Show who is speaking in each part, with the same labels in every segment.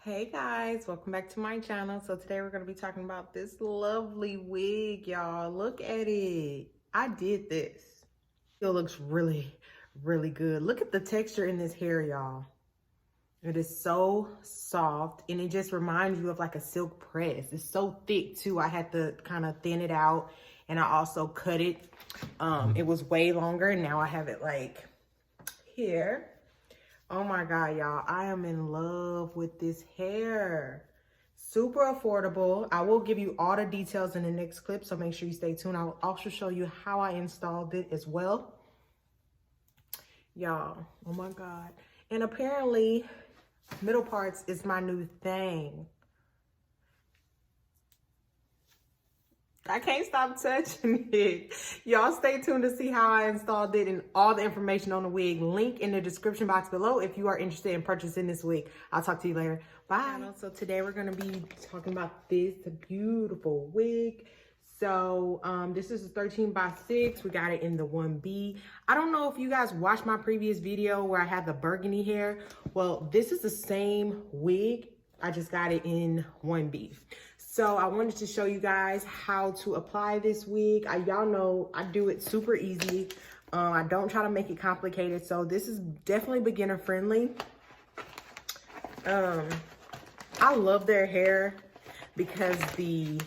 Speaker 1: Hey guys, welcome back to my channel. So today we're going to be talking about this lovely wig, y'all. Look at it. I did this. It looks really good. Look at the texture in this hair, y'all. It is so soft and it just reminds you of like a silk press. It's so thick too. I had to kind of thin it out and I also cut it. It was way longer and now I have it like here. Oh my God, y'all, I am in love with this hair. Super affordable. I will give you all the details in the next clip, so make sure you stay tuned. I will also show you how I installed it as well. Y'all, oh my God. And apparently, middle parts is my new thing. I can't stop touching it. Y'all stay tuned to see how I installed it and all the information on the wig. Link in the description box below if you are interested in purchasing this wig. I'll talk to you later. Bye. So today we're going to be talking about this beautiful wig. So this is a 13x6. We got it in the 1B. I don't know if you guys watched my previous video where I had the burgundy hair. Well, this is the same wig. I just got it in 1B. So I wanted to show you guys how to apply this wig. Y'all know I do it super easy. I don't try to make it complicated. So this is definitely beginner friendly. I love their hair because the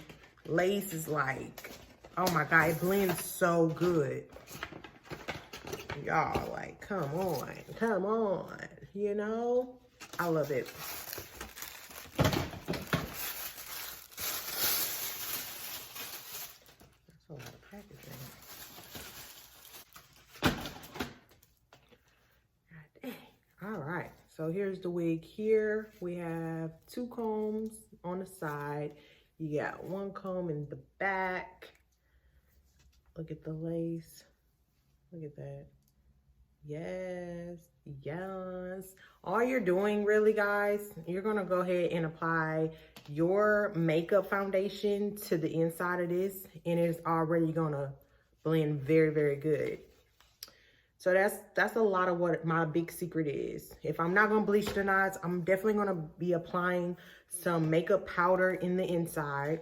Speaker 1: lace is like, oh my God, it blends so good. Y'all, like, come on, you know? I love it. A lot of packaging. God dang. All right, so here's the wig here. We have 2 combs on the side. You got 1 comb in the back. Look at the lace. Look at that. Yes. All you're doing really, guys, you're gonna go ahead and apply your makeup foundation to the inside of this, and it's already gonna blend very good. So that's a lot of what my big secret is. If I'm not gonna bleach the knots, I'm definitely gonna be applying some makeup powder in the inside.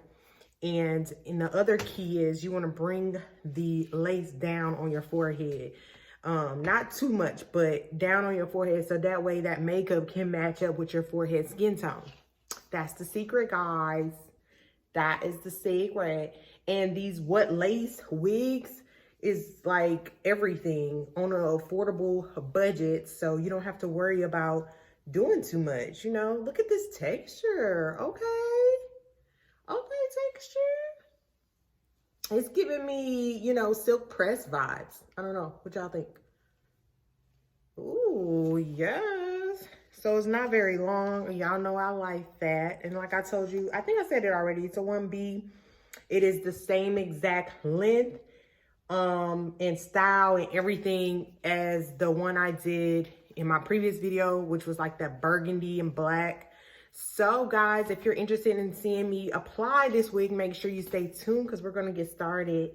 Speaker 1: And the other key is you wanna bring the lace down on your forehead. Not too much, but down on your forehead, so that way that makeup can match up with your forehead skin tone. That's the secret, guys. That is the secret. And these what lace wigs is like everything on an affordable budget, so you don't have to worry about doing too much, you know? Look at this texture, okay? Okay, texture. It's giving me, you know, silk press vibes. I don't know. What y'all think? Ooh, yes. So it's not very long. Y'all know I like that. And like I told you, I think I said it already. It's a 1B. It is the same exact length and style and everything as the one I did in my previous video, which was like that burgundy and black. So guys, if you're interested in seeing me apply this wig, make sure you stay tuned because we're going to get started.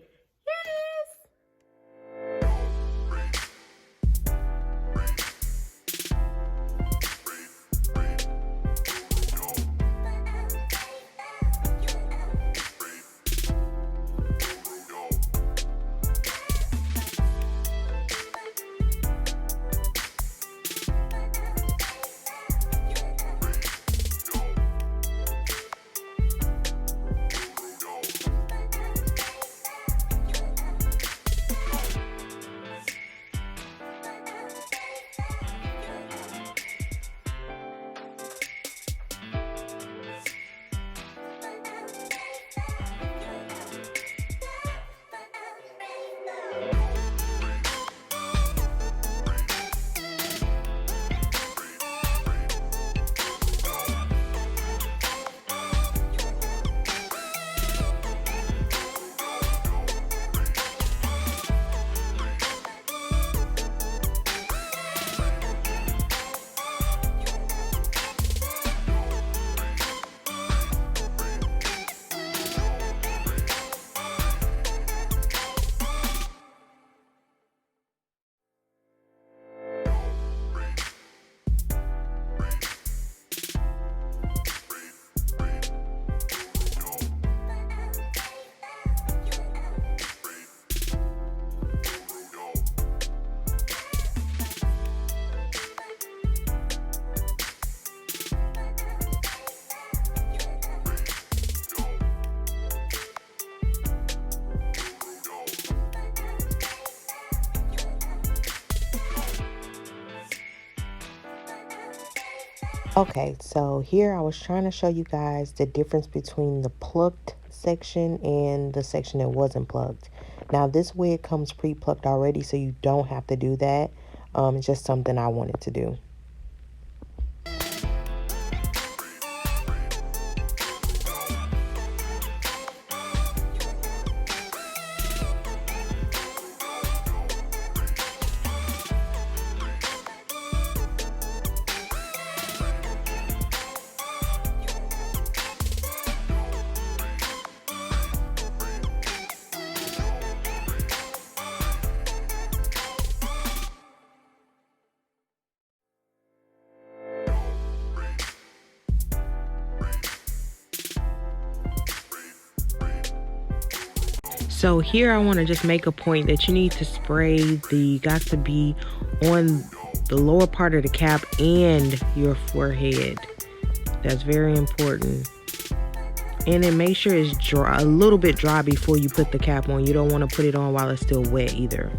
Speaker 1: Okay, so here I was trying to show you guys the difference between the plucked section and the section that wasn't plucked. Now this wig comes pre-plucked already, so you don't have to do that. It's just something I wanted to do. So here I want to just make a point that you need to spray the got to be on the lower part of the cap and your forehead. That's very important. And then make sure it's dry, a little bit dry before you put the cap on. You don't want to put it on while it's still wet either.